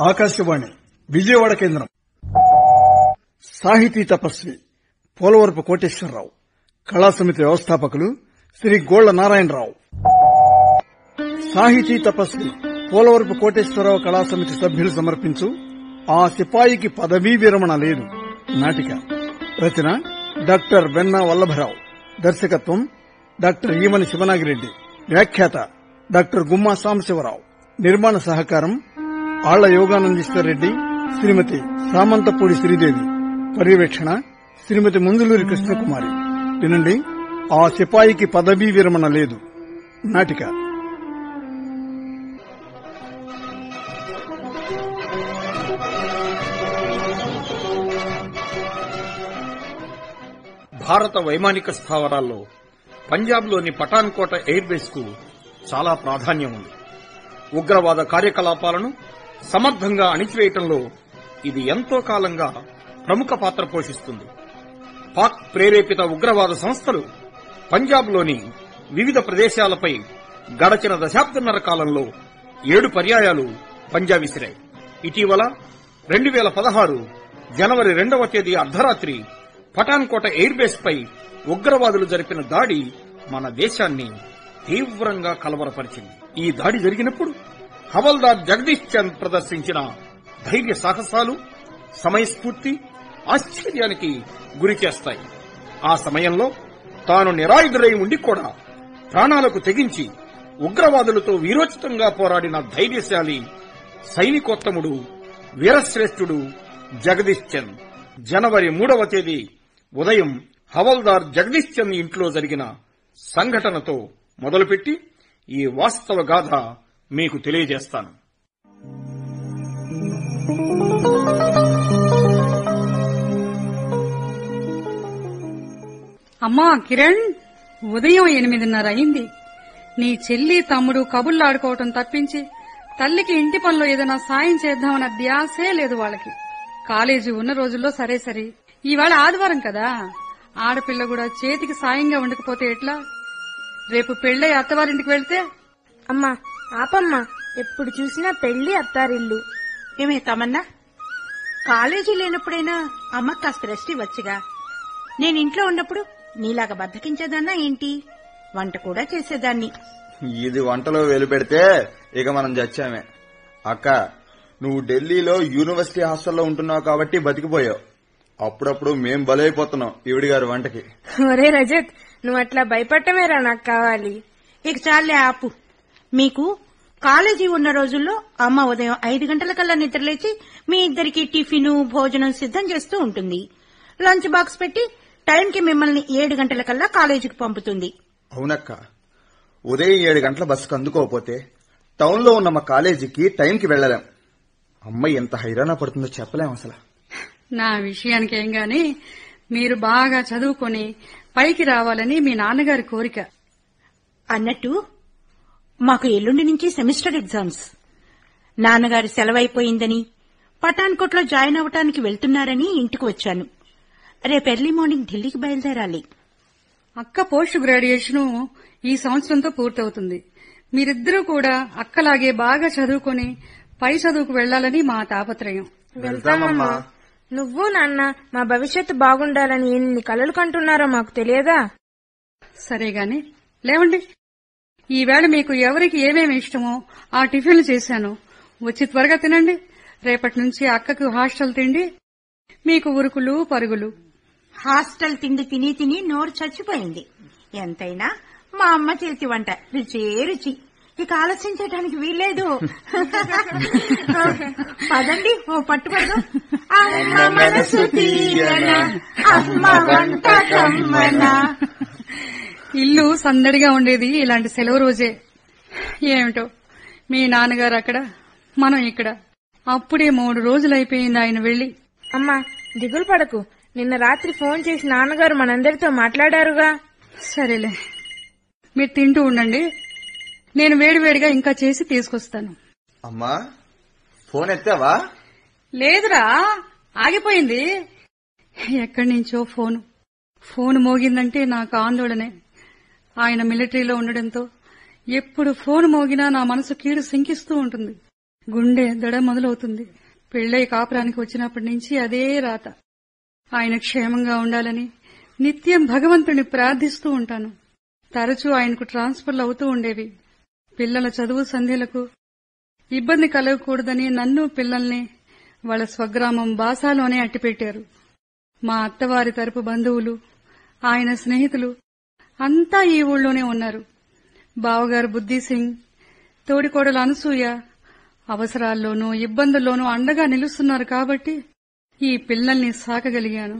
ఆకాశవాణి విజయవాడ కేంద్రం. సాహితీ తపస్వి పోలవరపు కోటేశ్వరరావు, కళాసమితి వ్యవస్థాపకులు శ్రీ గోళ్ల నారాయణరావు. సాహితీ తపస్వి పోలవరపు కోటేశ్వరరావు కళాసమితి సభ్యులు సమర్పించు ఆ సిపాయికి పదవీ విరమణ లేదు నాటిక. రచన డాక్టర్ వెన్నా వల్లభరావు. దర్శకత్వం డాక్టర్ ఈమని శివనాగిరెడ్డి. వ్యాఖ్యాత డాక్టర్ గుమ్మా సాంబశివరావు. నిర్మాణ సహకారం ఆళ్ల యోగానందీశ్వర్ రెడ్డి, శ్రీమతి సామంతపూడి శ్రీదేవి. పర్యవేక్షణ శ్రీమతి ముందులూరి కృష్ణకుమారి. వినండి, ఆ సిపాయికి పదవీ విరమణ లేదు నాటిక. భారత వైమానిక స్థావరాల్లో పంజాబ్లోని పఠాన్కోట ఎయిర్ బేస్ కు చాలా ప్రాధాన్యం ఉంది. ఉగ్రవాద కార్యకలాపాలను సమర్థంగా అణిచివేయటంలో ఇది ఎంతో కాలంగా ప్రముఖ పాత్ర పోషిస్తుంది. పాక్ ప్రేరేపిత ఉగ్రవాద సంస్థలు పంజాబ్లోని వివిధ ప్రదేశాలపై గడచిన దశాబ్దన్నర కాలంలో 7 పర్యాయాలు పంజా విసిరాయి. ఇటీవల 2016 జనవరి 2వ తేదీ అర్ధరాత్రి పఠాన్కోట ఎయిర్ బేస్ పై ఉగ్రవాదులు జరిపిన దాడి మన దేశాన్ని తీవ్రంగా కలవరపరిచింది. ఈ దాడి జరిగినప్పుడు హవల్దార్ జగదీష్ చంద్ ప్రదర్శించిన ధైర్య సాహసాలు సమయస్ఫూర్తి ఆశ్చర్యానికి గురి చేస్తాయి. ఆ సమయంలో తాను నిరాయుధుడై ఉండి కూడా ప్రాణాలకు తెగించి ఉగ్రవాదులతో వీరోచితంగా పోరాడిన ధైర్యశాలి సైనికోత్తముడు వీరశ్రేష్ఠుడు జగదీష్ చంద్. జనవరి 3వ తేదీ ఉదయం హవల్దార్ జగదీష్ చంద్ ఇంట్లో జరిగిన సంఘటనతో మొదలుపెట్టి ఈ వాస్తవ గాథ మీకు తెలియజేస్తాను. అమ్మా కిరణ్, ఉదయం 8:30 అయింది. నీ చెల్లి తమ్ముడు కబుర్లాడుకోవటం తప్పించి తల్లికి ఇంటి పనిలో ఏదైనా సాయం చేద్దామన్న ధ్యాసే లేదు వాళ్ళకి. కాలేజీ ఉన్న రోజుల్లో సరే సరే, ఇవాళ ఆదివారం కదా, ఆడపిల్ల కూడా చేతికి సాయంగా ఉండకపోతే ఎట్లా? రేపు పెళ్ళై అత్తవారింటికి వెళ్తే? అమ్మా ఆపమ్మా, ఎప్పుడు చూసినా పెళ్లి అత్తారిల్లు. ఏమే తమన్నా, కాలేజీ లేనప్పుడైనా అమ్మకి కాస్త రెస్ట్ ఇవ్వచ్చుగా. నేను ఇంట్లో ఉన్నప్పుడు నీలాగా బద్దకించేదాన్నా ఏంటి? వంట కూడా చేసేదాన్ని. ఇది వంటలో వెలు పెడితే ఇక మనం చచ్చామే. అక్క, నువ్వు ఢిల్లీలో యూనివర్సిటీ హాస్టల్లో ఉంటున్నావు కాబట్టి బతికిపోయావు. అప్పుడప్పుడు మేం బలైపోతున్నాం ఈవిడి గారి వంటకి. ఒరే రజత్, నువ్వు అట్లా భయపడటమేరా నాకు కావాలి. ఇక చాలే ఆపు. మీకు కాలేజీ ఉన్న రోజుల్లో అమ్మ ఉదయం 5 గంటలకల్లా నిద్రలేచి మీ ఇద్దరికి టిఫిన్ భోజనం సిద్ధం చేస్తూ ఉంటుంది. లంచ్ బాక్స్ పెట్టి టైంకి మిమ్మల్ని 7 గంటలకల్లా కాలేజీకి పంపుతుంది. అవునక్క, ఉదయం 7 గంటల బస్సుకు అందుకోకపోతే టౌన్ లో ఉన్న మా కాలేజీకి టైంకి వెళ్లలేం. అమ్మాయి ఎంత హైరాణ పడుతుందో చెప్పలేం అసలు. నా విషయానికి ఏం గాని, మీరు బాగా చదువుకొని పైకి రావాలని మీ నాన్నగారి కోరిక. అన్నట్టు మాకు ఎల్లుండి నుంచి సెమిస్టర్ ఎగ్జామ్స్. నాన్నగారు సెలవైపోయిందని పఠాన్కోట్లో జాయిన్ అవటానికి వెళ్తున్నారని ఇంటికి వచ్చాను. రేపు ఎర్లీ మార్నింగ్ ఢిల్లీకి బయలుదేరాలి. అక్క పోస్ట్ గ్రాడ్యుయేషన్ ఈ సంవత్సరంతో పూర్తవుతుంది. మీరిద్దరూ కూడా అక్కలాగే బాగా చదువుకొని పై చదువుకు వెళ్లాలని మా తాపత్రయం. వెళ్తామమ్మా. నువ్వు నాన్న మా భవిష్యత్తు బాగుండాలని ఎన్ని కలలు కంటున్నారో మాకు తెలియదా? సరేగాని లేవండి. ఈవేళ మీకు ఎవరికి ఏమేమి ఇష్టమో ఆ టిఫిన్లు చేశాను, వచ్చి త్వరగా తినండి. రేపటి నుంచి అక్కకు హాస్టల్ తిండి, మీకు ఉరుకులు పరుగులు. హాస్టల్ తిండి తిని తిని నోరు చచ్చిపోయింది. ఎంతైనా మా అమ్మ చేతి వంట రుచే రుచి. ఇక ఆలస్యం చేయడానికి వీల్లేదు. పదండి, ఓ పట్టుపడదు. అమ్మ మనసు తీయన, అమ్మ వంట కమ్మన. ఇల్లు సందడిగా ఉండేది ఇలాంటి సెలవు రోజే. ఏమిటో, మీ నాన్నగారు అక్కడ, మనం ఇక్కడ. అప్పుడే 3 రోజులైపోయింది ఆయన వెళ్లి. అమ్మా దిగులు పడకు, నిన్న రాత్రి ఫోన్ చేసి నాన్నగారు మనందరితో మాట్లాడారుగా. సరేలే, మీరు తింటూ ఉండండి, నేను వేడివేడిగా ఇంకా చేసి తీసుకొస్తాను. అమ్మా, ఫోన్ ఎత్తావా? లేదురా, ఆగిపోయింది. ఎక్కడి నుంచో ఫోన్ మోగిందంటే నాకు ఆందోళనే. ఆయన మిలిటరీలో ఉండడంతో ఎప్పుడు ఫోన్ మోగినా నా మనసు కీడు సింకిస్తూ ఉంటుంది. గుండె దడ మొదలవుతుంది. పెళ్ళై కాపురానికి వచ్చినప్పటి నుంచి అదే రాత. ఆయన క్షేమంగా ఉండాలని నిత్యం భగవంతుని ప్రార్థిస్తూ ఉంటాను. తరచూ ఆయనకు ట్రాన్స్ఫర్లు అవుతూ ఉండేవి. పిల్లల చదువు సంధ్యలకు ఇబ్బంది కలగకూడదని నన్ను పిల్లల్ని వాళ్ళ స్వగ్రామం బాసాలోనే అట్టిపెట్టారు. మా అత్తవారి తరపు బంధువులు, ఆయన స్నేహితులు అంతా ఈ ఊళ్ళోనే ఉన్నారు. బావగారు బుద్ధి సింగ్, తోడికోడలు అనసూయ అవసరాల్లోనూ ఇబ్బందుల్లోనూ అండగా నిలుస్తున్నారు కాబట్టి ఈ పిల్లల్ని సాకగలిగాను.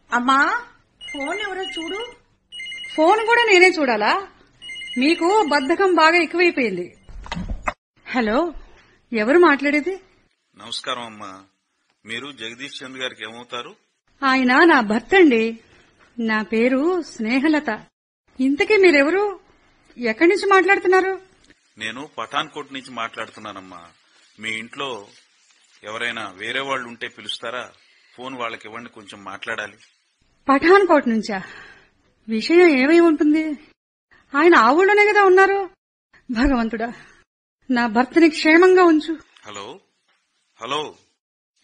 అమ్మా, ఫోన్ ఎవరో చూడు. ఫోన్ కూడా నేనే చూడాలా? మీకు బద్ధకం బాగా ఎక్కువైపోయింది. హలో, ఎవరు మాట్లాడేది? నమస్కారం అమ్మా. మీరు జగదీష్ చంద్ గారికి ఏమవుతారు? ఆయన నా భర్త అండి. నా పేరు స్నేహలత. ఇంతకీ మీరెవరు? ఎక్కడి నుంచి మాట్లాడుతున్నారు? నేను పఠాన్కోట్ నుంచి మాట్లాడుతున్నానమ్మా. మీ ఇంట్లో ఎవరైనా వేరే వాళ్ళు ఉంటే పిలుస్తారా? ఫోన్ వాళ్ళకి ఇవ్వండి, కొంచెం మాట్లాడాలి. పఠాన్కోట్ నుంచా? విషయం ఏమై ఉంటుంది? ఆయన ఆ ఊళ్ళోనే కదా ఉన్నారు. భగవంతుడా, నా భర్తని క్షేమంగా ఉంచు. హలో హలో,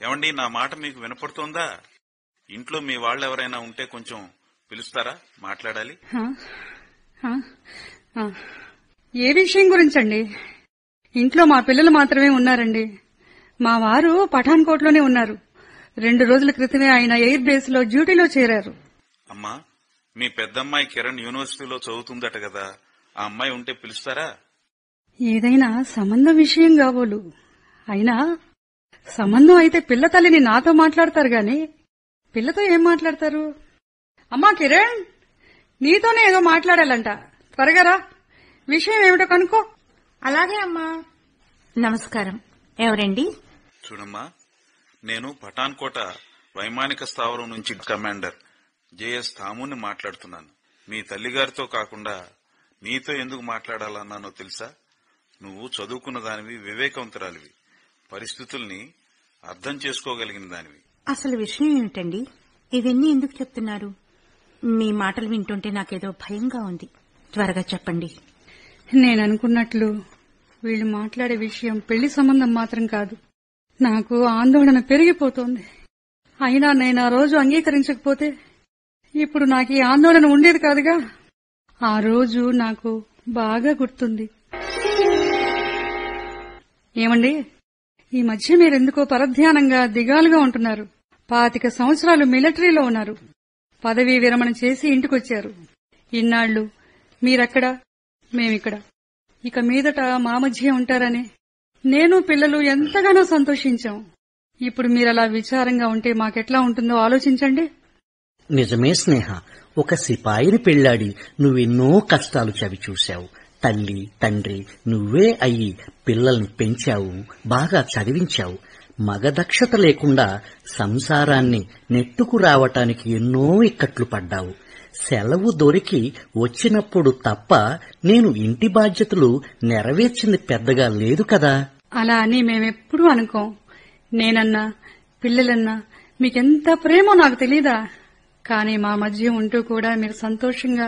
ఏమండి, నా మాట మీకు వినపడుతోందా? ఇంట్లో మీ వాళ్ళు ఎవరైనా ఉంటే కొంచెం పిలుస్తారా? మాట్లాడాలి. ఏ విషయం గురించండి? ఇంట్లో మా పిల్లలు మాత్రమే ఉన్నారండి. మా వారు పఠాన్కోట్లోనే ఉన్నారు. 2 రోజుల క్రితమే ఆయన ఎయిర్ బేస్ లో డ్యూటీలో చేరారు. అమ్మా, మీ పెద్దమ్మాయి కిరణ్ యూనివర్సిటీలో చదువుతుందట కదా, ఆ అమ్మాయి ఉంటే పిలుస్తారా? ఏదైనా సంబంధం విషయం కాబోలు. అయినా సంబంధం అయితే పిల్ల తల్లిని నాతో మాట్లాడతారు గాని పిల్లతో ఏం మాట్లాడతారు? అమ్మా కిరణ్, నీతోనే ఏదో మాట్లాడాలంట. త్వరగా రా, విషయం ఏమిటో కనుక్కో. అలాగే అమ్మా. నమస్కారం. ఎవరండి? చూడమ్మా, నేను పఠాన్కోట వైమానిక స్థావరం నుంచి కమాండర్ జేఎస్ థాముని మాట్లాడుతున్నాను. మీ తల్లిగారితో కాకుండా నీతో ఎందుకు మాట్లాడాలన్నానో తెలుసా? నువ్వు చదువుకున్న దానివి, వివేకవంతురాలివి, పరిస్థితుల్ని అర్థం చేసుకోగలిగిన దానివి. అసలు విషయం ఏమిటండి? ఇవన్నీ ఎందుకు చెప్తున్నారు? మీ మాటలు వింటుంటే నాకేదో భయంగా ఉంది. త్వరగా చెప్పండి. నేననుకున్నట్లు వీళ్ళు మాట్లాడే విషయం పెళ్లి సంబంధం మాత్రం కాదు. నాకు ఆందోళన పెరిగిపోతోంది. అయినా నేను ఆ రోజు అంగీకరించకపోతే ఇప్పుడు నాకు ఈ ఆందోళన ఉండేది కాదుగా. ఆ రోజు నాకు బాగా గుర్తుంది. ఏమండి, ఈ మధ్య మీరెందుకో పరధ్యానంగా దిగాలుగా ఉంటున్నారు. 25 సంవత్సరాలు మిలిటరీలో ఉన్నారు. పదవీ విరమణ చేసి ఇంటికొచ్చారు. ఇన్నాళ్లు మీరక్కడ, మేమిక్కడ. ఇక మీదట మా మధ్య ఉంటారని నేను పిల్లలు ఎంతగానో సంతోషించాం. ఇప్పుడు మీరలా విచారంగా ఉంటే మాకెట్లా ఉంటుందో ఆలోచించండి. నిజమే స్నేహ, ఒక సిపాయిని పెళ్లాడి నువ్వెన్నో కష్టాలు చవిచూశావు. తల్లి తండ్రి నువ్వే అయ్యి పిల్లల్ని పెంచావు, బాగా చదివించావు. మగదక్షత లేకుండా సంసారాన్ని నెట్టుకు రావటానికి ఎన్నో ఇక్కట్లు పడ్డావు. సెలవు దొరికి వచ్చినప్పుడు తప్ప నేను ఇంటి బాధ్యతలు నెరవేర్చింది పెద్దగా లేదు కదా. అలా అని మేమెప్పుడూ అనుకోం. నేనన్నా పిల్లలన్నా మీకెంత ప్రేమో నాకు తెలీదా? కానీ మా మధ్య ఉంటూ కూడా మీరు సంతోషంగా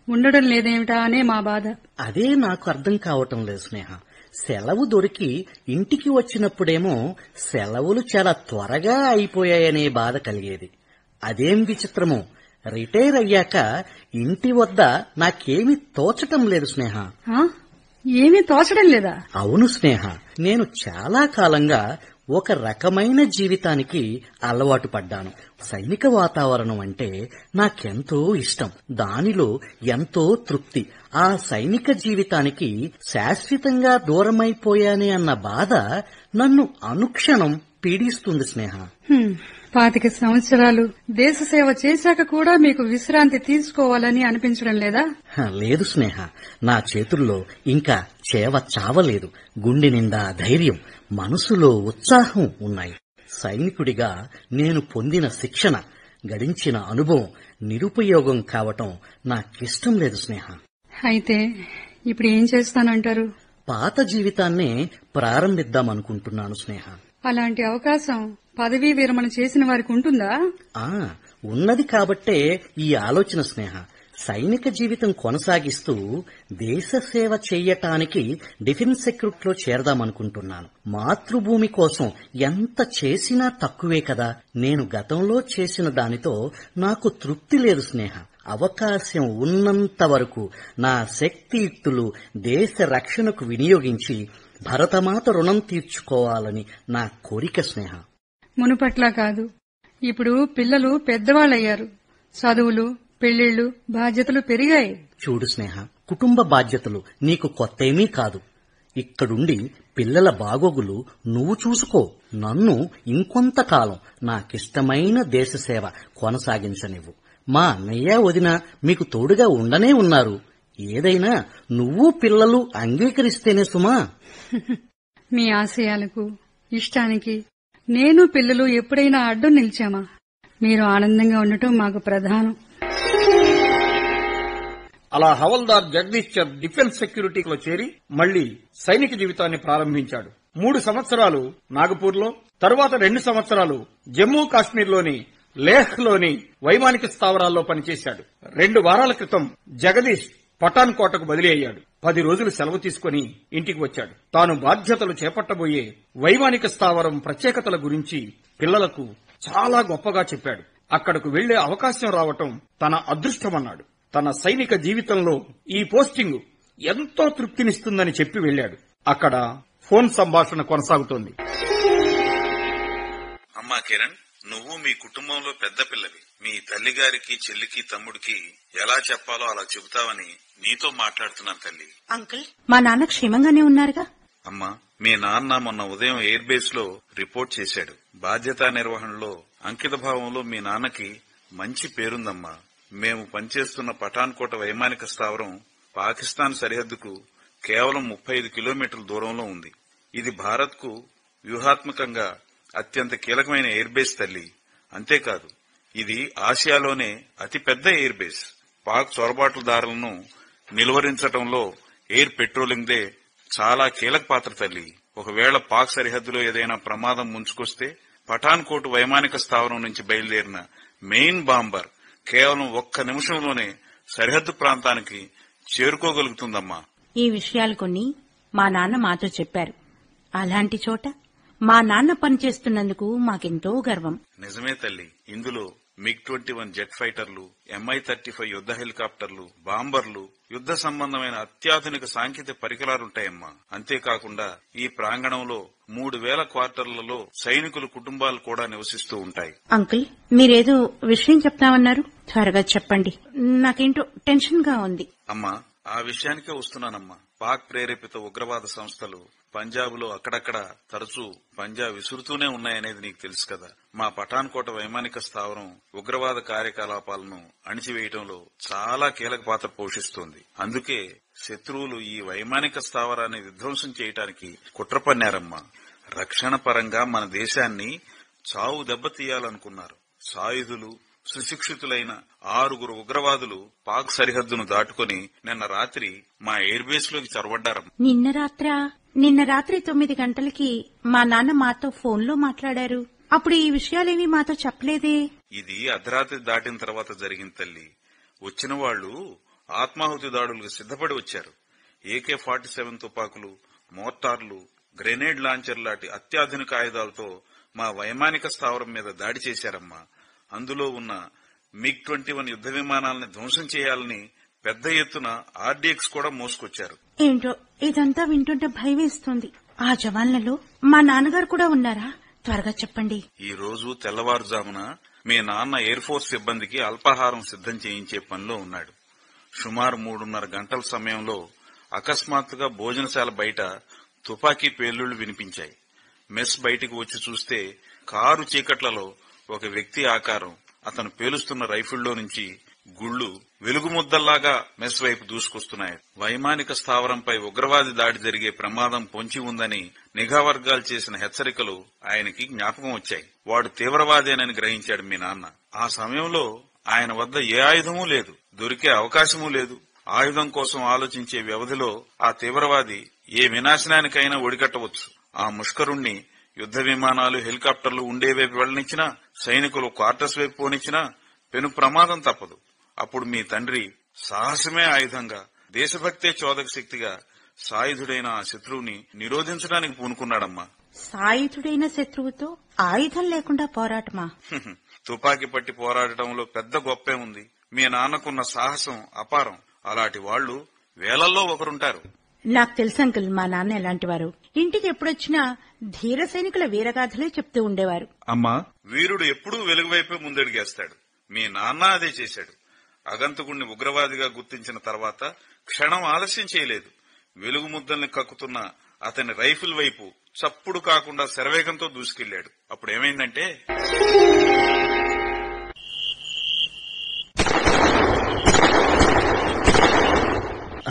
ఉండడం లేదేమిటా అనే మా బాధ. అదే నాకు అర్థం కావటం లేదు స్నేహ. సెలవు దొరికి ఇంటికి వచ్చినప్పుడేమో సెలవులు చాలా త్వరగా అయిపోయాయనే బాధ కలిగేది. అదేం విచిత్రమో, రిటైర్ అయ్యాక ఇంటి వద్ద నాకేమీ తోచటం లేదు స్నేహ. ఏమీ తోచడం లేదా? అవును స్నేహ, నేను చాలా కాలంగా ఒక రకమైన జీవితానికి అలవాటు పడ్డాను. సైనిక వాతావరణం అంటే నాకెంతో ఇష్టం. దానిలో ఎంతో తృప్తి. ఆ సైనిక జీవితానికి శాశ్వతంగా దూరమైపోయానే అన్న బాధ నన్ను అనుక్షణం పీడిస్తుంది స్నేహ. 25 సంవత్సరాలు దేశ సేవ చేశాక కూడా మీకు విశ్రాంతి తీసుకోవాలని అనిపించడం లేదా? లేదు స్నేహ, నా చేతుల్లో ఇంకా చేవ చావలేదు. గుండె నిండా ధైర్యం, మనసులో ఉత్సాహం ఉన్నాయి. సైనికుడిగా నేను పొందిన శిక్షణ, గడించిన అనుభవం నిరుపయోగం కావటం నాకిష్టం లేదు స్నేహ. అయితే ఇప్పుడు ఏం చేస్తానంటారు? పాత జీవితాన్నే ప్రారంభిద్దామనుకుంటున్నాను స్నేహ. అలాంటి అవకాశం పదవీ విరమణ చేసిన వారికి ఉంటుందా? ఉన్నది కాబట్టే ఈ ఆలోచన స్నేహ. సైనిక జీవితం కొనసాగిస్తూ దేశ సేవ చెయ్యటానికి డిఫెన్స్ సెక్యూరిటీలో చేరదామనుకుంటున్నాను. మాతృభూమి కోసం ఎంత చేసినా తక్కువే కదా. నేను గతంలో చేసిన దానితో నాకు తృప్తి లేదు స్నేహ. అవకాశం ఉన్నంత వరకు నా శక్తియుక్తులు దేశ రక్షణకు వినియోగించి భరతమాత రుణం తీర్చుకోవాలని నా కోరిక స్నేహ. మునుపట్లా కాదు, ఇప్పుడు పిల్లలు పెద్దవాళ్ళయ్యారు. చదువులు, పెళ్లిళ్లు, బాధ్యతలు పెరిగాయి. చూడు స్నేహ, కుటుంబ బాధ్యతలు నీకు కొత్తేమీ కాదు. ఇక్కడుండి పిల్లల బాగోగులు నువ్వు చూసుకో. నన్ను ఇంకొంతకాలం నాకిష్టమైన దేశసేవ కొనసాగించనివ్వు. మా అన్నయ్య వదిన మీకు తోడుగా ఉండనే ఉన్నారు. ఏదైనా నువ్వు పిల్లలు అంగీకరిస్తేనే సుమా. మీ ఆశయాలకు, ఇష్టానికి నేను పిల్లలు ఎప్పుడైనా అడ్డు నిలిచామా? మీరు ఆనందంగా ఉండటం మాకు ప్రధానం. అలా హవల్దార్ జగదీష్ చంద్ డిఫెన్స్ సెక్యూరిటీలో చేరి మళ్లీ సైనిక జీవితాన్ని ప్రారంభించాడు. 3 సంవత్సరాలు నాగపూర్లో, తరువాత 2 సంవత్సరాలు జమ్మూ కాశ్మీర్లోని లేహ్లోని వైమానిక స్థావరాల్లో పనిచేశాడు. 2 వారాల క్రితం జగదీష్ పఠాన్ కోటకు బదిలీ అయ్యాడు. 10 రోజులు సెలవు తీసుకుని ఇంటికి వచ్చాడు. తాను బాధ్యతలు చేపట్టబోయే వైమానిక స్థావరం ప్రత్యేకతల గురించి పిల్లలకు చాలా గొప్పగా చెప్పాడు. అక్కడకు వెళ్లే అవకాశం రావటం తన అదృష్టమన్నాడు. తన సైనిక జీవితంలో ఈ పోస్టింగ్ ఎంతో తృప్తినిస్తుందని చెప్పి వెళ్లాడు. అక్కడ ఫోన్ సంభాషణ కొనసాగుతోంది. అమ్మా కిరణ్, నువ్వు మీ కుటుంబంలో పెద్ద పిల్లవి. మీ తల్లిగారికి, చెల్లికి, తమ్ముడికి ఎలా చెప్పాలో అలా చెబుతావని నీతో మాట్లాడుతున్నాను తల్లి. అంకుల్, మా నాన్న క్షేమంగానే ఉన్నారుగా? అమ్మా, మీ నాన్న మొన్న ఉదయం ఎయిర్ బేస్ లో రిపోర్ట్ చేశాడు. బాధ్యతా నిర్వహణలో, అంకిత భావంలో మీ నాన్నకి మంచి పేరుందమ్మా. మేము పనిచేస్తున్న పఠాన్ కోట వైమానిక స్థావరం పాకిస్తాన్ సరిహద్దుకు కేవలం 35 కిలోమీటర్ల దూరంలో ఉంది. ఇది భారత్ కు వ్యూహాత్మకంగా అత్యంత కీలకమైన ఎయిర్ బేస్ తల్లి. అంతేకాదు, ఇది ఆసియాలోనే అతిపెద్ద ఎయిర్ బేస్. పాక్ చొరబాట్లదారులను నిలువరించడంలో ఎయిర్ పెట్రోలింగ్ దే చాలా కీలక పాత్ర తల్లి. ఒకవేళ పాక్ సరిహద్దులో ఏదైనా ప్రమాదం ముంచుకొస్తే పఠాన్ కోట్ వైమానిక స్థావరం నుంచి బయలుదేరిన మెయిన్ బాంబర్ కేవలం 1 నిమిషంలోనే సరిహద్దు ప్రాంతానికి చేరుకోగలుగుతుందమ్మా. ఈ విషయాలు కొన్ని మా నాన్న మాతో చెప్పారు. అలాంటి చోట మా నాన్న పనిచేస్తున్నందుకు మాకెంతో గర్వం. నిజమే తల్లి. ఇందులో MiG-21 జెట్ ఫైటర్లు, Mi-35 యుద్ధ హెలికాప్టర్లు, బాంబర్లు, యుద్ధ సంబంధమైన అత్యాధునిక సాంకేతిక పరికరాలుంటాయమ్మా. అంతేకాకుండా ఈ ప్రాంగణంలో 3000 క్వార్టర్లలో సైనికుల కుటుంబాలు కూడా నివసిస్తూ ఉంటాయి. అంకుల్, మీరేదో విషయం చెప్తామన్నారు, త్వరగా చెప్పండి. నాకేంటో టెన్షన్ గా ఉంది. అమ్మా, ఆ విషయానికే వస్తున్నానమ్మా. పాక్ ప్రేరేపిత ఉగ్రవాద సంస్థలు పంజాబ్ లో అక్కడక్కడ తరచూ పంజా విసురుతూనే ఉన్నాయనేది నీకు తెలుసు కదా. మా పఠాన్ కోట వైమానిక స్థావరం ఉగ్రవాద కార్యకలాపాలను అణిచివేయడంలో చాలా కీలక పాత్ర పోషిస్తోంది. అందుకే శత్రువులు ఈ వైమానిక స్థావరాన్ని విధ్వంసం చేయడానికి కుట్ర పన్నారమ్మా. రక్షణ పరంగా మన దేశాన్ని చావు దెబ్బతీయాలనుకున్నారు. సాయుధులు, సుశిక్షితులైన 6 ఉగ్రవాదులు పాక్ సరిహద్దును దాటుకుని నిన్న రాత్రి మా ఎయిర్ బేస్ లోకి చొరబడ్డారు. నిన్న రాత్రి 9 గంటలకి మా నాన్న మాతో ఫోన్లో మాట్లాడారు. అప్పుడు ఈ విషయాలేవి మాతో చెప్పలేదే. ఇది అర్ధరాత్రి దాటిన తర్వాత జరిగింది తల్లి. వచ్చిన వాళ్లు ఆత్మాహుతి దాడులకు సిద్ధపడి వచ్చారు. AK-47 తుపాకులు, మోర్టార్లు, గ్రెనేడ్ లాంచర్ లాంటి అత్యాధునిక ఆయుధాలతో మా వైమానిక స్థావరం మీద దాడి చేశారమ్మా. అందులో ఉన్న MiG-21 యుద్ధ విమానాలను ధ్వంసం చేయాలని పెద్ద ఎత్తున RDX కూడా మోసుకొచ్చారు. ఏంటో ఇదంతా వింటుంటే భయం వేస్తుంది. ఆ జవాన్లలో మా నాన్నగారు కూడా ఉన్నారా? త్వరగా చెప్పండి. ఈ రోజు తెల్లవారుజామున మీ నాన్న ఎయిర్ ఫోర్స్ సిబ్బందికి అల్పాహారం సిద్ధం చేయించే పనిలో ఉన్నాడు. సుమారు 3:30 గంటల సమయంలో అకస్మాత్తుగా భోజనశాల బయట తుపాకీ పేలుళ్లు వినిపించాయి. మెస్ బయటికి వచ్చి చూస్తే కారు చీకట్లలో ఒక వ్యక్తి ఆకారం అతను పేలుస్తున్న రైఫిల్లో నుంచి గుళ్లు వెలుగుముద్దల్లాగా మెస్ వైపు దూసుకొస్తున్నాయి. వైమానిక స్థావరంపై ఉగ్రవాది దాడి జరిగే ప్రమాదం పొంచి ఉందని నిఘా వర్గాలు చేసిన హెచ్చరికలు ఆయనకి జ్ఞాపకం వచ్చాయి. వాడు తీవ్రవాదేనని గ్రహించాడు మీ నాన్న. ఆ సమయంలో ఆయన వద్ద ఏ ఆయుధమూ లేదు, దొరికే అవకాశమూ లేదు. ఆయుధం కోసం ఆలోచించే వ్యవధిలో ఆ తీవ్రవాది ఏ వినాశనానికైనా ఒడిగట్టవచ్చు. ఆ ముష్కరుణ్ణి యుద్ధ విమానాలు, హెలికాప్టర్లు ఉండేవైపు వెళ్లనిచ్చినా, సైనికులు క్వార్టర్స్ వైపు పోనిచ్చినా పెను ప్రమాదం తప్పదు. అప్పుడు మీ తండ్రి సాహసమే ఆయుధంగా, దేశభక్తే చోదక శక్తిగా సాయుధుడైన ఆ శత్రువుని నిరోధించడానికి పూనుకున్నాడమ్మా. సాయుధుడైన శత్రువుతో ఆయుధం లేకుండా పోరాటమా? తుపాకీ పట్టి పోరాడటంలో పెద్ద గొప్పే ఉంది. మీ నాన్నకున్న సాహసం అపారం. అలాంటి వాళ్లు వేలల్లో ఒకరుంటారు. నాకు తెలుసు అంకుల్, మా నాన్న ఎలాంటి వారు. ఇంటికి ఎప్పుడొచ్చినా ధీర సైనికుల వీరగాథలే చెప్తూ ఉండేవారు. అమ్మా, వీరుడు ఎప్పుడూ వెలుగువైపే ముందడిగేస్తాడు. మీ నాన్న అదే చేశాడు. అగంతకుణ్ణి ఉగ్రవాదిగా గుర్తించిన తర్వాత క్షణం ఆలస్యం చేయలేదు. వెలుగు ముద్దల్ని కక్కుతున్న అతని రైఫిల్ వైపు చప్పుడు కాకుండా శరవేగంతో దూసుకెళ్లాడు. అప్పుడేమైందంటే,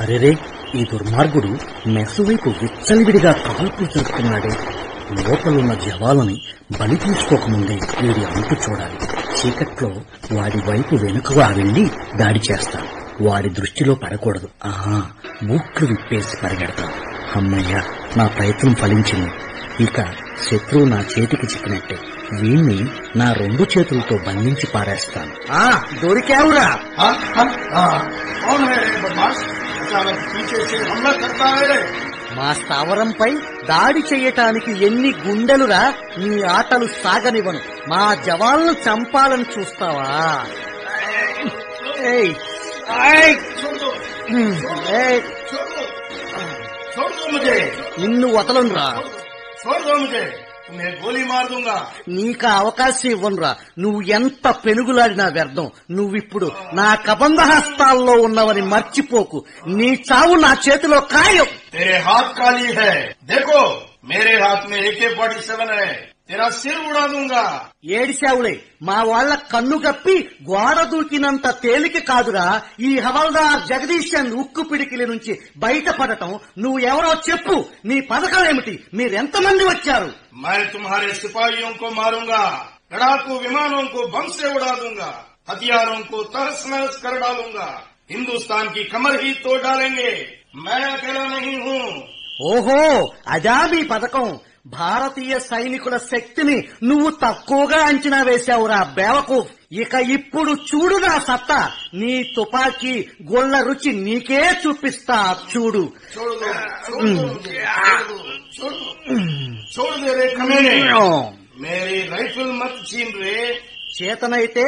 అరెరే, ఈ దుర్మార్గుడు మెస్సు వైపు విచ్చలవిడిగా కాల్పులు జరుపుతున్నాడే. లోపలున్న జవాలని బలి తీసుకోకముందే వీడి అంతు చూడాలి. చీకట్లో వాడి వైపు వెనుకగా వెళ్లి దాడి చేస్తాను. వాడి దృష్టిలో పడకూడదు. ఆహా, బూట్లు విప్పేసి పరిగెడతాను. అమ్మయ్యా, నా ప్రయత్నం ఫలించింది. ఇక శత్రువు నా చేతికి చిక్కినట్టే. వీణ్ణి నా 2 చేతులతో బంధించి పారేస్తాను. దొరికావురా. మా స్థావరంపై దాడి చెయ్యటానికి ఎన్ని గుండెలురా. నీ ఆటలు సాగనివ్వను. మా జవాన్లు చంపాలని చూస్తావా? నిన్ను వదలనురా. నీకు అవకాశం ఇవ్వనురా. నువ్వు ఎంత పెనుగులాడినా వ్యర్థం. నువ్విప్పుడు నా కబంధ హస్తాల్లో ఉన్నవని మర్చిపోకు. నీ చావు నా చేతిలో ఖాయం. तेरे हाथ काली है, देखो मेरे हाथ में AK-47 है, तेरा सिर उड़ा दूंगा. ఏడిశావులే. మా వాళ్ల కన్ను గప్పి గోడ దూకినంత తేలిక కాదురా ఈ హవల్దార్ జగదీశన్ ఉక్కు పిడికిలి నుంచి బయటపడటం. నువ్వెవరో చెప్పు. నీ పథకం ఏమిటి? మీరెంతమంది వచ్చారు? मैं तुम्हारे सिपाहियों को मारूंगा, लड़ाकू विमानों को बम से उड़ा दूंगा, हथियारों को तहस नहस कर डालूंगा, हिंदुस्तान की कमर ही तोड़ डालेंगे. मैं अकेला नहीं हूँ. ఓహో, అదా మీ పథకం. భారతీయ సైనికుల శక్తిని నువ్వు తక్కువగా అంచనా వేశావురా బేవకూఫ్. ఇక ఇప్పుడు చూడు నా సత్తా. నీ తుపాకీ గొళ్ళ రుచి నీకే చూపిస్తా. చూడు. छोड़ दे रे कमीने, मेरी राइफल मत छीन रे. చేతనైతే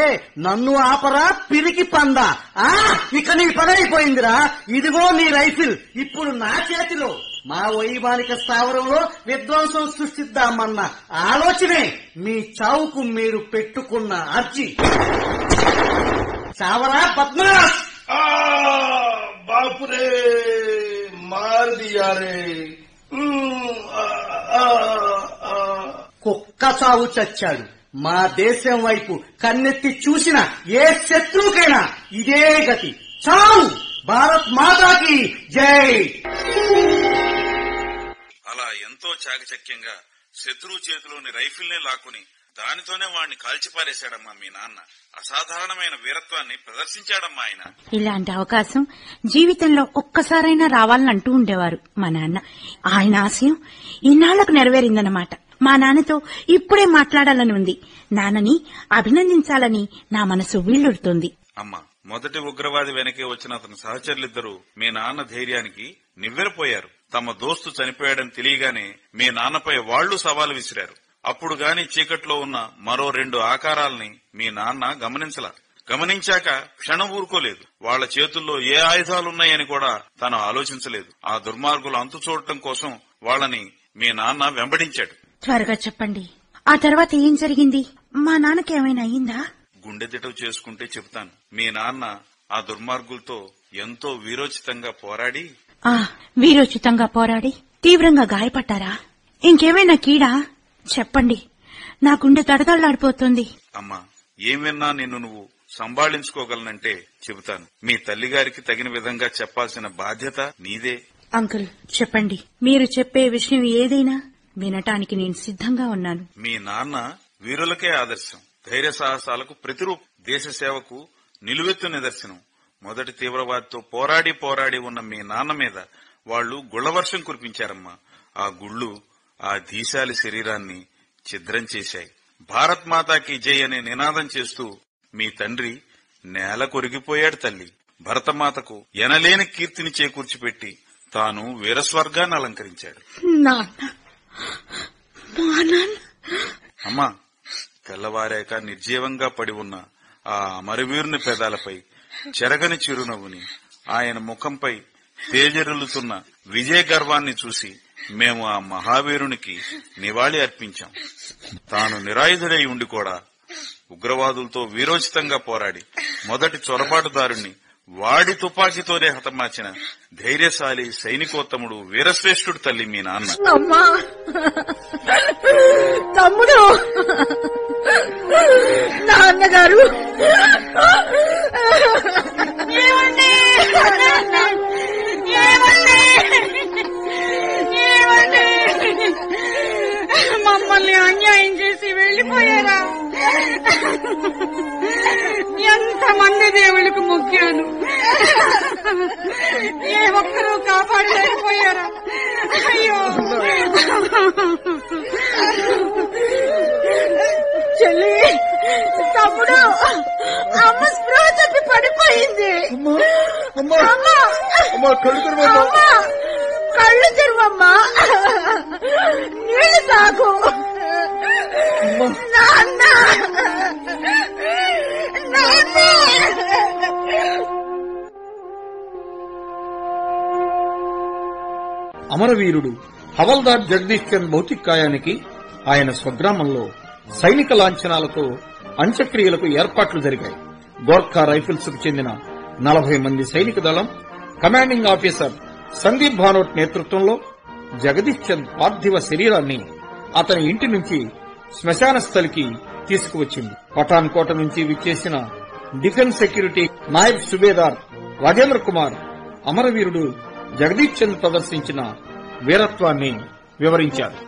నన్ను ఆపరా పిరికి పందా. ఇక నీ పనైపోయిందిరా. ఇదిగో నీ రైఫిల్ ఇప్పుడు నా చేతిలో. మా వైమానిక స్థావరంలో విధ్వంసం సృష్టిద్దామన్న ఆలోచనే మీ చావుకు మీరు పెట్టుకున్న అర్జీ. చావరా బద్మాష్. बाप रे, मार दिया रे. కుక్క చావు చచ్చాడు. మా దేశం వైపు కన్నెత్తి చూసిన ఏ శత్రువుకైనా ఇదే గతి. చావు. భారత్ మాతాకి జై. అలా ఎంతో చాకచక్యంగా శత్రువు చేతిలోని రైఫిల్నే లాక్కుని దానితోనే వాణ్ణి కాల్చిపారేశాడమ్మా మీ నాన్న. అసాధారణమైన వీరత్వాన్ని ప్రదర్శించాడమ్మా ఆయన. ఇలాంటి అవకాశం జీవితంలో ఒక్కసారైనా రావాలని అంటూ ఉండేవారు మా నాన్న. ఆయన ఆశయం ఇన్నాళ్లకు నెరవేరిందన్నమాట. మా నాన్నతో ఇప్పుడే మాట్లాడాలని ఉంది. నాన్నని అభినందించాలని నా మనసు వీళ్ళుడుతోంది. అమ్మా, మొదటి ఉగ్రవాది వెనకే వచ్చిన అతని సహచరులిద్దరూ మీ నాన్న ధైర్యానికి నివ్వెరపోయారు. తమ దోస్తు చనిపోయాడని తెలియగానే మీ నాన్నపై వాళ్లు సవాలు విసిరారు. అప్పుడు గాని చీకట్లో ఉన్న మరో 2 ఆకారాల్ని మీ నాన్న గమనించాక క్షణం ఊరుకోలేదు. వాళ్ల చేతుల్లో ఏ ఆయుధాలున్నాయని కూడా తను ఆలోచించలేదు. ఆ దుర్మార్గులు అంతు చూడటం కోసం వాళ్లని మీ నాన్న వెంబడించాడు. త్వరగా చెప్పండి, ఆ తర్వాత ఏం జరిగింది? మా నాన్నకి ఏమైనా అయిందా? గుండె దిటవు చేసుకుంటే చెబుతాను. మీ నాన్న ఆ దుర్మార్గులతో ఎంతో వీరోచితంగా పోరాడి తీవ్రంగా గాయపడ్డారా? ఇంకేమైనా కీడా? చెప్పండి, నా గుండె తడతళ్లాడిపోతుంది. అమ్మా, ఏం విన్నా నిన్ను నువ్వు సంభాళించుకోగలనంటే చెబుతాను. మీ తల్లిగారికి తగిన విధంగా చెప్పాల్సిన బాధ్యత నీదే. అంకుల్, చెప్పండి. మీరు చెప్పే విషయం ఏదైనా వినటానికి నేను సిద్ధంగా ఉన్నాను. మీ నాన్న వీరులకే ఆదర్శం, ధైర్య సాహసాలకు ప్రతిరూపం, దేశ సేవకు నిలువెత్తు నిదర్శనం. మొదటి తీవ్రవాదితో పోరాడి ఉన్న మీ నాన్న మీద వాళ్లు గుళ్లవర్షం కురిపించారమ్మా. ఆ గుళ్లు ఆ ధీశాలి శరీరాన్ని ఛిద్రం చేశాయి. భారత్ మాతాకి జై అనే నినాదం చేస్తూ మీ తండ్రి నేల కొరిగిపోయాడు తల్లి. భరతమాతకు ఎనలేని కీర్తిని చేకూర్చిపెట్టి తాను వీరస్వర్గాన్ని అలంకరించాడు. అమ్మా, తెల్లవారాక నిర్జీవంగా పడి ఉన్న ఆ అమరవీరుని పెదాలపై చెరగని చిరునవ్వుని, ఆయన ముఖంపై తేజరులుతున్న విజయ గర్వాన్ని చూసి మేము ఆ మహావీరునికి నివాళి అర్పించాం. తాను నిరాయుధుడై ఉండి కూడా ఉగ్రవాదులతో వీరోచితంగా పోరాడి మొదటి చొరబాటుదారుణ్ణి వాడి తుపాకీతోనే హతమార్చిన ధైర్యశాలి సైనికోత్తముడు వీరశ్రేష్ఠుడు తల్లి మీ నాన్న. అమ్మా, తమ్ముడు, నాన్నగారు, మమ్మల్ని అన్యాయం చేసి వెళ్లిపోయారా? ఎంతమంది దేవుళ్ళకు మొక్కాను, ఏ ఒక్కరూ కాపాడలేకపోయారా? అయ్యో చెల్లి, తమ్ముడు, అమ్మ స్పృహ తప్పి పడిపోయింది. కళ్ళు తెరువమ్మా, నీళ్లు తాగు. నాన్న, అమరవీరుడు హవల్దార్ జగదీష్ చంద్ భౌతికాయానికి ఆయన స్వగ్రామంలో సైనిక లాంఛనాలతో అంత్యక్రియలకు ఏర్పాట్లు జరిగాయి. గోర్ఖా రైఫిల్స్ కు చెందిన 40 మంది సైనిక దళం కమాండింగ్ ఆఫీసర్ సందీప్ భానోట్ నేతృత్వంలో జగదీష్ చంద్ పార్థివ శరీరాన్ని అతని ఇంటి నుంచి శ్మశాన స్థలికి తీసుకువచ్చింది. పఠాన్ కోట నుంచి విచ్చేసిన డిఫెన్స్ సెక్యూరిటీ నాయబ్ సుబేదార్ రాజేంద్ర కుమార్ అమరవీరుడు జగదీష్ చంద్ ప్రదర్శించిన వీరత్వాన్ని వివరించారు.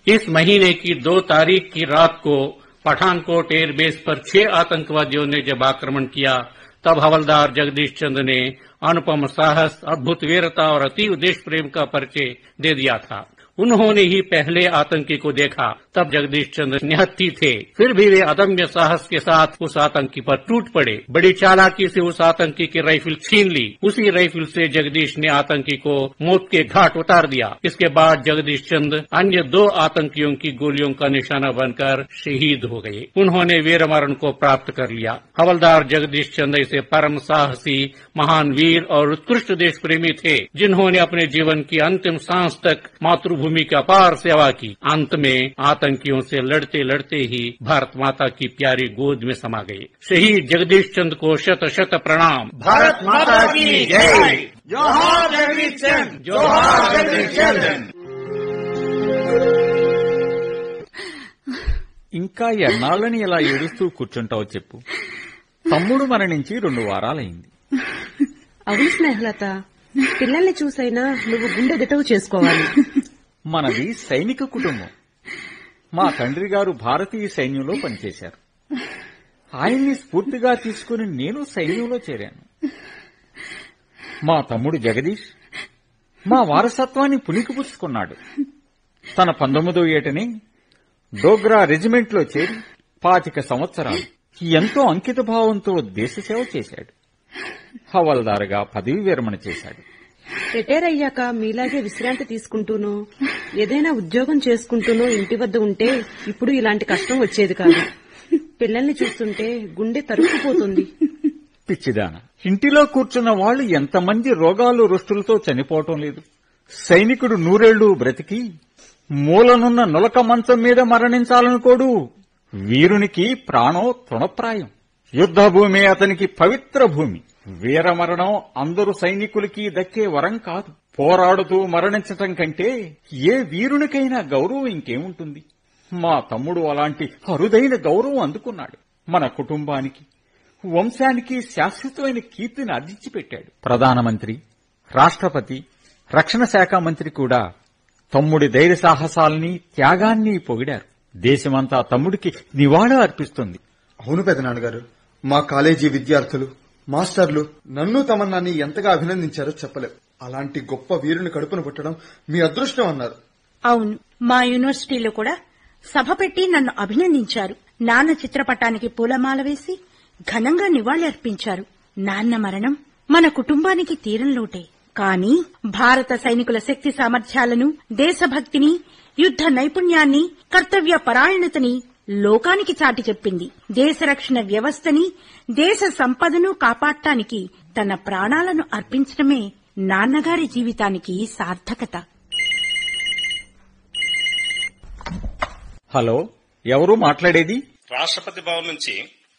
इस महीने की 2 तारीख की रात को पठानकोट एयरबेस पर 6 आतंकवादियों ने जब आक्रमण किया, तब हवलदार जगदीश चंद ने अनुपम साहस, अद्भुत वीरता और अतीव देश प्रेम का परिचय दे दिया था। उन्होंने ही पहले आतंकी को देखा, तब जगदीश चंद्र निहत्थी थे, फिर भी वे अदम्य साहस के साथ उस आतंकी पर टूट पड़े। बड़ी चालाकी से उस आतंकी की राइफल छीन ली। उसी राइफल से जगदीश ने आतंकी को मौत के घाट उतार दिया। इसके बाद जगदीश चंद अन्य 2 आतंकियों की गोलियों का निशाना बनकर शहीद हो गए। उन्होंने वीरमरण को प्राप्त कर लिया। हवलदार जगदीश चंद ऐसे परम साहसी, महान वीर और उत्कृष्ट देश प्रेमी थे, जिन्होंने अपने जीवन की अंतिम सांस तक मातृभूमि की अपार सेवा की। अंत में आतंकियों से लड़ते लड़ते ही भारत माता की प्यारी गोद में समा गए। शहीद जगदीश चंद को शत शत प्रणाम। भारत माता की जय। जोहार जगदीश चंद, जोहार जगदीश चंद। ఇంకా ఎన్నాళ్ళని ఇలా ఏడుస్తూ కూర్చుంటావో చెప్పు. తమ్ముడు మరణించి 2 వారాలైంది. అవును స్నేహలత, పిల్లల్ని చూసైనా నువ్వు గుండె దిటవు చేసుకోవాలి. మనది సైనిక కుటుంబం. మా తండ్రి గారు భారతీయ సైన్యంలో పనిచేశారు. ఆయన్ని స్ఫూర్తిగా తీసుకుని నేను సైన్యంలో చేరాను. మా తమ్ముడు జగదీష్ మా వారసత్వాన్ని పుణికిపుచ్చుకున్నాడు. తన 19వ ఏటనే డోగ్రా రెజిమెంట్లో చేరి 25 సంవత్సరాలు ఎంతో అంకిత భావంతో దేశసేవ చేశాడు. హవల్దారుగా పదవీ విరమణ చేశాడు. రిటైర్ అయ్యాక మీలాగే విశ్రాంతి తీసుకుంటూనో ఏదైనా ఉద్యోగం చేసుకుంటూనో ఇంటి వద్ద ఉంటే ఇప్పుడు ఇలాంటి కష్టం వచ్చేది కాదు. పిల్లల్ని చూస్తుంటే గుండె తరుక్కుపోతుంది. పిచ్చిదాన, ఇంటిలో కూర్చున్న వాళ్లు ఎంతమంది రోగాలు రుష్టులతో చనిపోవటం లేదు. సైనికుడు 100 ఏళ్లు బ్రతికి మూలనున్న నులక మంచం మీద మరణించాలనుకోడు. వీరునికి ప్రాణం తృణప్రాయం. యుద్ధభూమి అతనికి పవిత్ర భూమి. వీరమరణం అందరు సైనికులకి దక్కే వరం కాదు. పోరాడుతూ మరణించటం కంటే ఏ వీరునికైనా గౌరవం ఇంకేముంటుంది. మా తమ్ముడు అలాంటి అరుదైన గౌరవం అందుకున్నాడు. మన కుటుంబానికి, వంశానికి శాశ్వతమైన కీర్తిని అందించి పెట్టాడు. ప్రధానమంత్రి, రాష్ట్రపతి, రక్షణ శాఖ మంత్రి కూడా తమ్ముడి ధైర్య సాహసాల్ని త్యాగాన్ని పొగిడారు. దేశమంతా తమ్ముడికి నివాళి అర్పిస్తుంది. అవును పెదనాన్నగారు, మా కాలేజీ విద్యార్థులు, మాస్టర్లు నన్ను తమన్నాన్ని ఎంతగా అభినందించారో చెప్పలేం. అలాంటి గొప్ప వీరుని కడుపును పుట్టడం మీ అదృష్టం అన్నారు. అవును, మా యూనివర్సిటీలో కూడా సభ పెట్టి నన్ను అభినందించారు. నాన్న చిత్రపటానికి పూలమాల వేసి ఘనంగా నివాళి అర్పించారు. నాన్న మరణం మన కుటుంబానికి తీరంలోటే. కానీ భారత సైనికుల శక్తి సామర్థ్యాలను, దేశభక్తిని, యుద్ధ నైపుణ్యాన్ని, కర్తవ్య పరాయణతని లోకానికి చాటి చెప్పింది. దేశ రక్షణ వ్యవస్థని, దేశ సంపదను కాపాడటానికి తన ప్రాణాలను అర్పించడమే నాన్నగారి జీవితానికి సార్థకత. హలో, ఎవరు మాట్లాడేది? రాష్ట్రపతి భవన్ నుంచి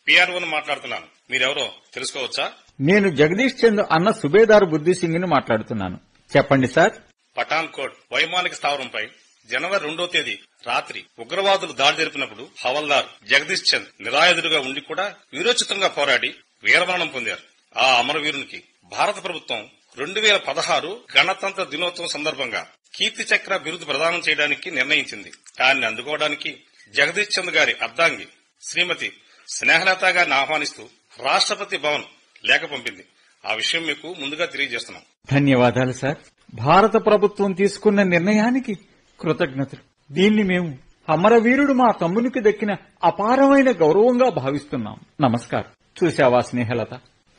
పిఆర్ఓను మాట్లాడుతున్నాను. మీరెవరో తెలుసుకోవచ్చా? నేను జగదీష్ చంద్ అన్న సుబేదార్ బుద్ధి సింగ్ ని మాట్లాడుతున్నాను. చెప్పండి సార్. పఠాన్కోట్ వైమానిక స్థావరంపై జనవరి 2వ తేదీ రాత్రి ఉగ్రవాదులు దాడి జరిపినప్పుడు హవల్దార్ జగదీష్ చంద్ నిరాయుధుడిగా ఉండి కూడా వీరోచితంగా పోరాడి వీరమరణం పొందారు. ఆ అమరవీరునికి భారత ప్రభుత్వం 2016 గణతంత్ర దినోత్సవం సందర్భంగా కీర్తి చక్ర బిరుదు ప్రదానం చేయడానికి నిర్ణయించింది. దాన్ని అందుకోవడానికి జగదీష్ చంద్ గారి అర్ధాంగి శ్రీమతి స్నేహలత గారిని ఆహ్వానిస్తూ రాష్ట్రపతి భవన్ లేఖ పంపింది. ఆ విషయం మీకు ముందుగా తెలియజేస్తున్నాం. ధన్యవాదాలు సార్. భారత ప్రభుత్వం తీసుకున్న నిర్ణయానికి కృతజ్ఞతలు. దీన్ని మేము అమరవీరుడు మా తమ్మునికి దక్కిన అపారమైన గౌరవంగా భావిస్తున్నాం. నమస్కారం. చూశావా స్నేహలత,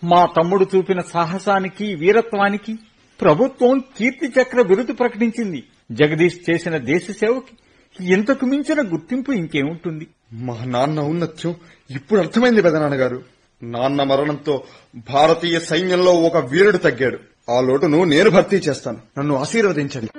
మా తమ్ముడు చూపిన సాహసానికి, వీరత్వానికి ప్రభుత్వం కీర్తి చక్ర బిరుదు ప్రకటించింది. జగదీష్ చేసిన దేశ సేవకి ఇంతకు మించిన గుర్తింపు ఇంకేముంటుంది? మా నాన్న ఔన్నత్యం ఇప్పుడు అర్థమైంది పెదనాన్నగారు. నాన్న మరణంతో భారతీయ సైన్యంలో ఒక వీరుడు తగ్గాడు. ఆ లోటును నేను భర్తీ చేస్తాను. నన్ను ఆశీర్వదించండి.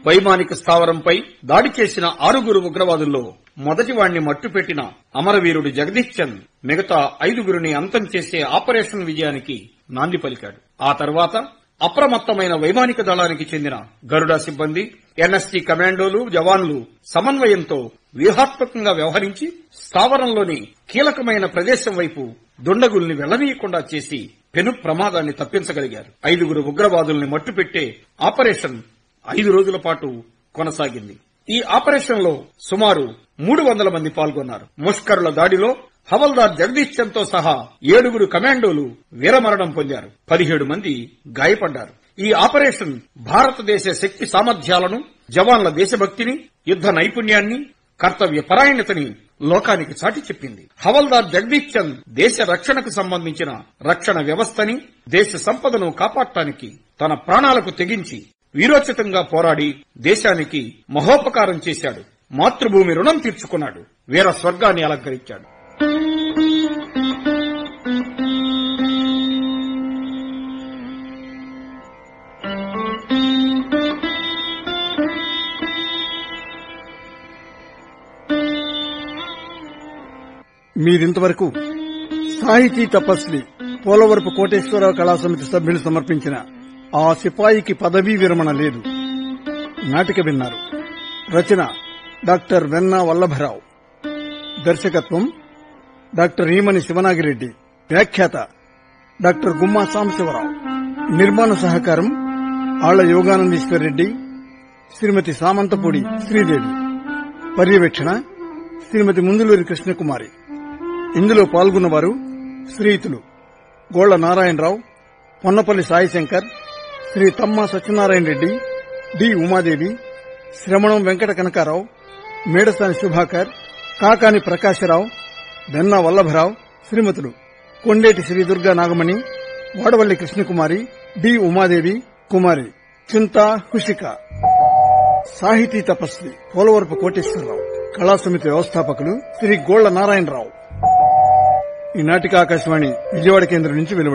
వైమానిక స్థావరంపై దాడి చేసిన 6 ఉగ్రవాదుల్లో మొదటి వాణ్ణి మట్టుపెట్టిన అమరవీరుడు జగదీష్ చంద్ మిగతా 5 అంతం చేసే ఆపరేషన్ విజయానికి నాంది పలికాడు. ఆ తర్వాత అప్రమత్తమైన వైమానిక దళానికి చెందిన గరుడ సిబ్బంది, ఎన్ఎస్టీ కమాండోలు, జవాన్లు సమన్వయంతో వ్యూహాత్మకంగా వ్యవహరించి స్థావరంలోని కీలకమైన ప్రదేశం వైపు దుండగుల్ని వెళ్లనీయకుండా చేసి పెను ప్రమాదాన్ని తప్పించగలిగారు. 5 ఉగ్రవాదుల్ని మట్టుపెట్టే ఆపరేషన్ 5 రోజుల పాటు కొనసాగింది. ఈ ఆపరేషన్ లో సుమారు 300 మంది పాల్గొన్నారు. ముష్కరుల దాడిలో హవల్దార్ జగదీష్ చంద్ తో సహా 7 కమాండోలు వీరమరణం పొందారు. 17 మంది గాయపడ్డారు. ఈ ఆపరేషన్ భారతదేశ శక్తి సామర్థ్యాలను, జవాన్ల దేశభక్తిని, యుద్ధ నైపుణ్యాన్ని, కర్తవ్య పరాయణతని లోకానికి చాటి చెప్పింది. హవల్దార్ జగదీష్ చంద్ దేశ రక్షణకు సంబంధించిన రక్షణ వ్యవస్థని, దేశ సంపదను కాపాడటానికి తన ప్రాణాలకు తెగించి వీరోచితంగా పోరాడి దేశానికి మహోపకారం చేశాడు. మాతృభూమి రుణం తీర్చుకున్నాడు. వీర స్వర్గాన్ని అలంకరించాడు. మీరింతవరకు సాహితీ తపస్వి పోలవరపు కోటేశ్వరరావు కళాసమితి సభ్యులు సమర్పించిన ఆ సిపాయికి పదవీ విరమణ లేదు నాటిక విన్నారు. రచన డాక్టర్ వెన్నా వల్లభరావు. దర్శకత్వం డాక్టర్ ఈమని శివనాగిరెడ్డి. వ్యాఖ్యాత డాక్టర్ గుమ్మా సాంబశివరావు. నిర్మాణ సహకారం ఆళ్ల యోగానందీశ్వరరెడ్డి, శ్రీమతి సామంతపూడి శ్రీదేవి. పర్యవేక్షణ శ్రీమతి ముందులూరి కృష్ణకుమారి. ఇందులో పాల్గొన్నవారు శ్రీయుతులు గోళ్ల నారాయణరావు, పొన్నపల్లి సాయిశంకర్, శ్రీ తమ్మా సత్యనారాయణ రెడ్డి, డి ఉమాదేవి, శ్రమణం వెంకట కనకారావు, మేడసాని శుభాకర్, కాకాని ప్రకాశరావు, వెన్నా వల్లభరావు, శ్రీమతులు కొండేటి శ్రీ దుర్గా నాగమణి, వాడవల్లి కృష్ణకుమారి, డి ఉమాదేవి, కుమారి చింతా హుషిక. సాహితీ తపస్వి పోలవరపు కోటేశ్వరరావు. కళాసమితి వ్యవస్థాపకులు శ్రీ గోళ్ల నారాయణరావు. ఈ నాటిక ఆకాశవాణి విజయవాడ కేంద్రం నుంచి వెలువడింది.